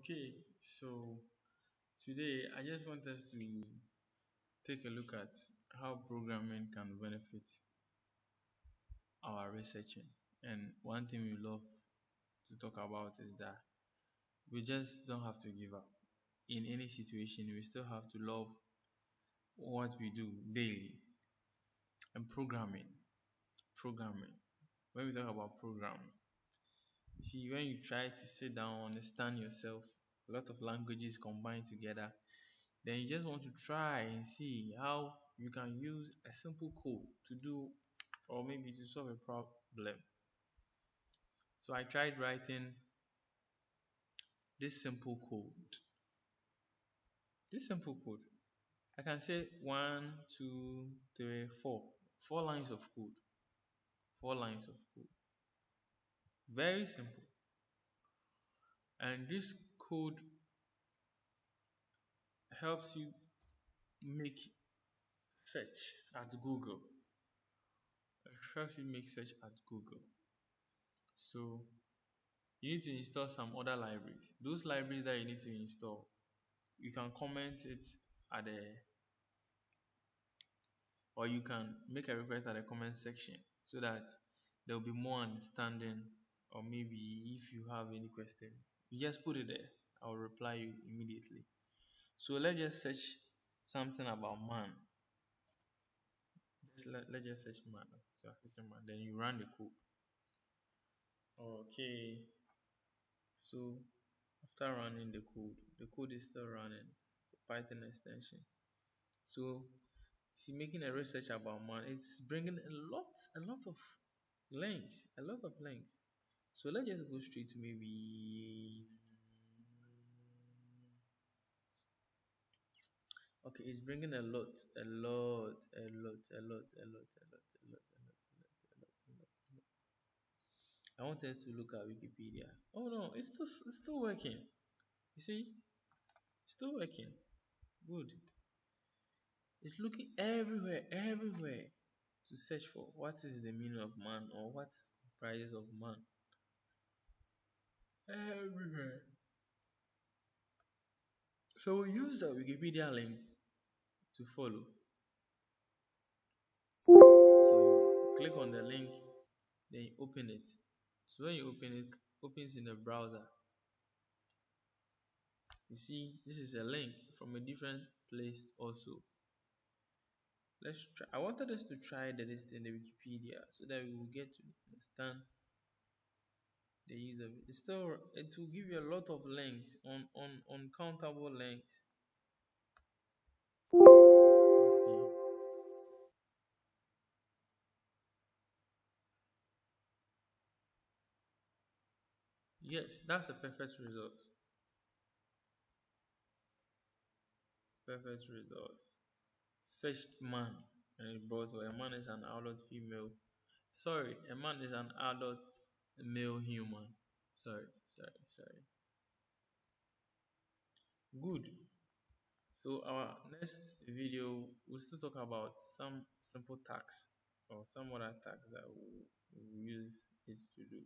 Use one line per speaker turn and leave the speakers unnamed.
Okay, so today I just want us to take a look at how programming can benefit our researching. And one thing we love to talk about is that we just don't have to give up. In any situation, we still have to love what we do daily. And programming. When we talk about programming, you see, when you try to sit down, understand yourself, a lot of languages combined together, then you just want to try and see how you can use a simple code to do or maybe to solve a problem. So I tried writing this simple code. This simple code. I can say one, two, three, four. 4 lines of code. 4 lines of code. Very simple. And this code helps you make search at Google. It helps you make search at Google. So you need to install some other libraries. Those libraries that you need to install, you can comment it at the or you can make a request at the comment section so that there will be more understanding, or maybe if you have any question, you just put it there. I'll reply you immediately. So let's just search something about man. Let's just search man. So I search man, then you run the code. Okay, so after running the code is still running. Python extension. So see, making a research about man, it's bringing a lot of links, a lot of links. So let's just go straight to maybe okay, it's bringing a lot. I want us to look at Wikipedia. Oh no, it's still working. You see, it's still working. Good. It's looking everywhere to search for what is the meaning of man or what comprises of man. Everywhere. So we use the Wikipedia link to follow. So click on the link, then you open it. So when you open it, opens in the browser. You see, this is a link from a different place also. Let's try. I wanted us to try the list in the Wikipedia so that we will get to understand the use of it. It will give you a lot of links on uncountable links. Okay. Yes, that's a perfect result. Perfect results. Searched man, and it brought a man is an adult female. Sorry, a man is an adult male human. Sorry. Good. So our next video will still talk about some simple tasks or some other tasks that we use it to do.